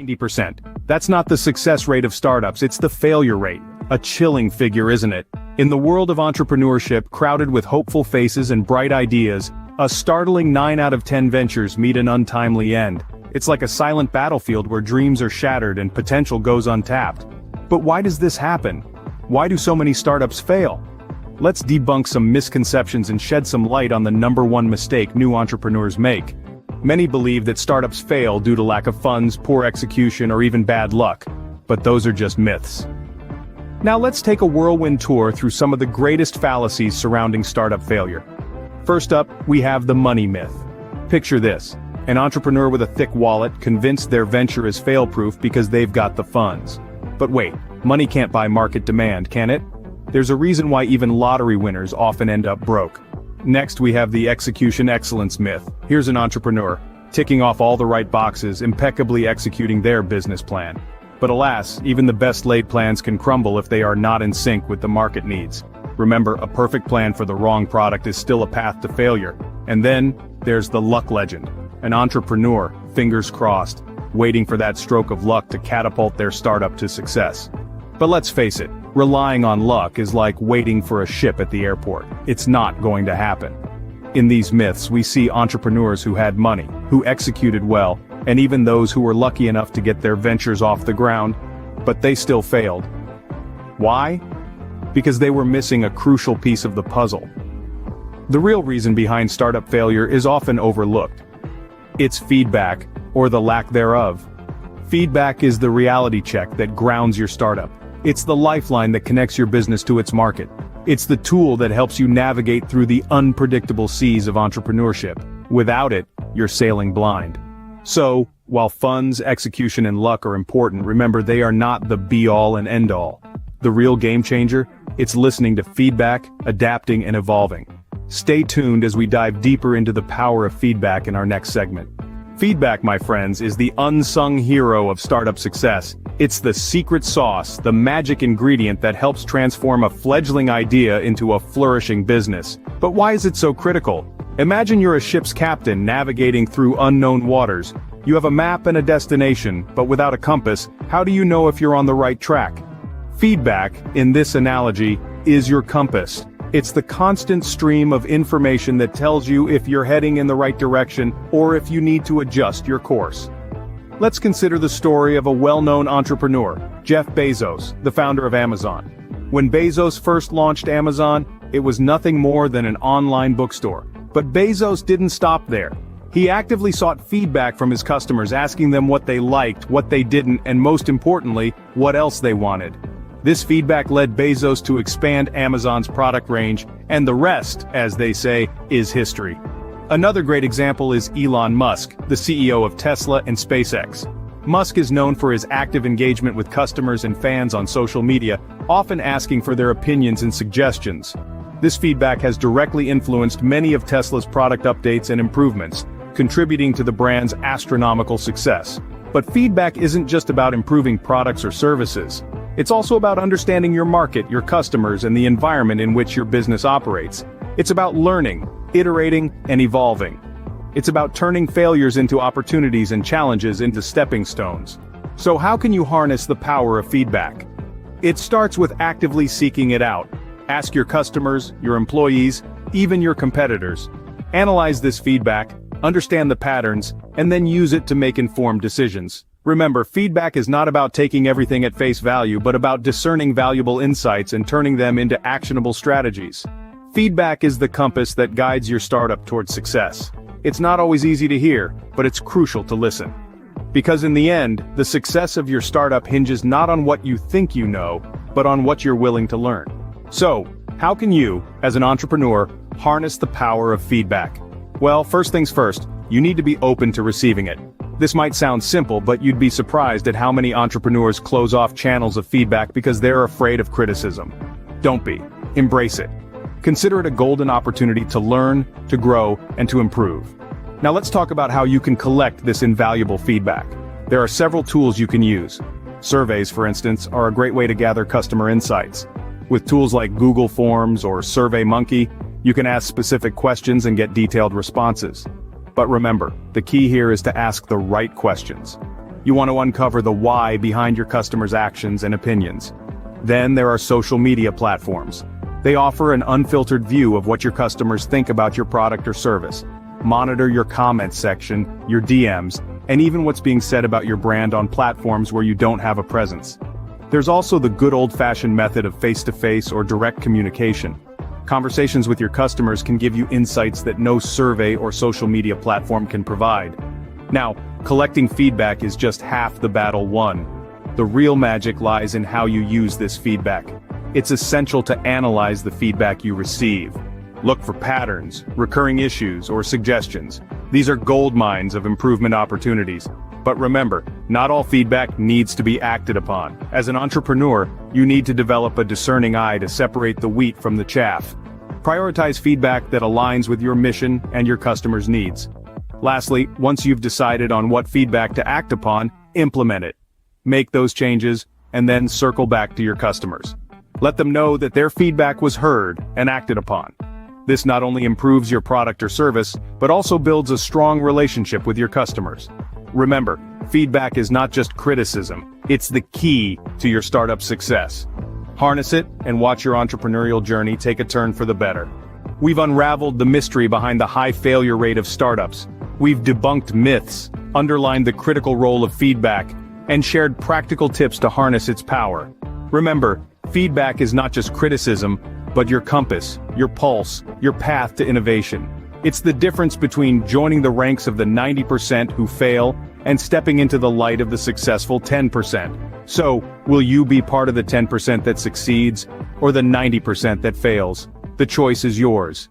90%. That's not the success rate of startups, it's the failure rate. A chilling figure, isn't it? In the world of entrepreneurship, crowded with hopeful faces and bright ideas, a startling 9 out of 10 ventures meet an untimely end. It's like a silent battlefield where dreams are shattered and potential goes untapped. But why does this happen? Why do so many startups fail? Let's debunk some misconceptions and shed some light on the #1 mistake new entrepreneurs make. Many believe that startups fail due to lack of funds, poor execution, or even bad luck. But those are just myths. Now let's take a whirlwind tour through some of the greatest fallacies surrounding startup failure. First up, we have the money myth. Picture this: an entrepreneur with a thick wallet convinced their venture is fail-proof because they've got the funds. But wait, money can't buy market demand, can it? There's a reason why even lottery winners often end up broke. Next, we have the execution excellence myth. Here's an entrepreneur, ticking off all the right boxes, impeccably executing their business plan. But alas, even the best laid plans can crumble if they are not in sync with the market needs. Remember, a perfect plan for the wrong product is still a path to failure. And then, there's the luck legend. An entrepreneur, fingers crossed, waiting for that stroke of luck to catapult their startup to success. But let's face it, relying on luck is like waiting for a ship at the airport. It's not going to happen. In these myths, we see entrepreneurs who had money, who executed well, and even those who were lucky enough to get their ventures off the ground, but they still failed. Why? Because they were missing a crucial piece of the puzzle. The real reason behind startup failure is often overlooked. It's feedback, or the lack thereof. Feedback is the reality check that grounds your startup. It's the lifeline that connects your business to its market. It's the tool that helps you navigate through the unpredictable seas of entrepreneurship. Without it, you're sailing blind. So, while funds, execution, and luck are important, remember they are not the be-all and end-all. The real game changer? It's listening to feedback, adapting, and evolving. Stay tuned as we dive deeper into the power of feedback in our next segment. Feedback, my friends, is the unsung hero of startup success. It's the secret sauce, the magic ingredient that helps transform a fledgling idea into a flourishing business. But why is it so critical? Imagine you're a ship's captain navigating through unknown waters. You have a map and a destination, but without a compass, how do you know if you're on the right track? Feedback, in this analogy, is your compass. It's the constant stream of information that tells you if you're heading in the right direction or if you need to adjust your course. Let's consider the story of a well-known entrepreneur, Jeff Bezos, the founder of Amazon. When Bezos first launched Amazon, it was nothing more than an online bookstore. But Bezos didn't stop there. He actively sought feedback from his customers, asking them what they liked, what they didn't, and most importantly, what else they wanted. This feedback led Bezos to expand Amazon's product range, and the rest, as they say, is history. Another great example is Elon Musk, the CEO of Tesla and SpaceX. Musk is known for his active engagement with customers and fans on social media, often asking for their opinions and suggestions. This feedback has directly influenced many of Tesla's product updates and improvements, contributing to the brand's astronomical success. But feedback isn't just about improving products or services. It's also about understanding your market, your customers, and the environment in which your business operates. It's about learning, iterating, and evolving. It's about turning failures into opportunities and challenges into stepping stones. So how can you harness the power of feedback? It starts with actively seeking it out. Ask your customers, your employees, even your competitors. Analyze this feedback, understand the patterns, and then use it to make informed decisions. Remember, feedback is not about taking everything at face value, but about discerning valuable insights and turning them into actionable strategies. Feedback is the compass that guides your startup towards success. It's not always easy to hear, but it's crucial to listen. Because in the end, the success of your startup hinges not on what you think you know, but on what you're willing to learn. So, how can you, as an entrepreneur, harness the power of feedback? Well, first things first, you need to be open to receiving it. This might sound simple, but you'd be surprised at how many entrepreneurs close off channels of feedback because they're afraid of criticism. Don't be. Embrace it. Consider it a golden opportunity to learn, to grow, and to improve. Now let's talk about how you can collect this invaluable feedback. There are several tools you can use. Surveys, for instance, are a great way to gather customer insights. With tools like Google Forms or SurveyMonkey, you can ask specific questions and get detailed responses. But remember, the key here is to ask the right questions. You want to uncover the why behind your customers' actions and opinions. Then there are social media platforms. They offer an unfiltered view of what your customers think about your product or service. Monitor your comments section, your DMs, and even what's being said about your brand on platforms where you don't have a presence. There's also the good old-fashioned method of face-to-face or direct communication. Conversations with your customers can give you insights that no survey or social media platform can provide. Now, collecting feedback is just half the battle won. The real magic lies in how you use this feedback. It's essential to analyze the feedback you receive. Look for patterns, recurring issues, or suggestions. These are gold mines of improvement opportunities. But remember, not all feedback needs to be acted upon. As an entrepreneur, you need to develop a discerning eye to separate the wheat from the chaff. Prioritize feedback that aligns with your mission and your customers' needs. Lastly, once you've decided on what feedback to act upon, implement it. Make those changes, and then circle back to your customers. Let them know that their feedback was heard and acted upon. This not only improves your product or service, but also builds a strong relationship with your customers. Remember, feedback is not just criticism, it's the key to your startup success. Harness it and watch your entrepreneurial journey take a turn for the better. We've unraveled the mystery behind the high failure rate of startups. We've debunked myths, underlined the critical role of feedback, and shared practical tips to harness its power. Remember, feedback is not just criticism, but your compass, your pulse, your path to innovation. It's the difference between joining the ranks of the 90% who fail and stepping into the light of the successful 10%. So, will you be part of the 10% that succeeds, or the 90% that fails? The choice is yours.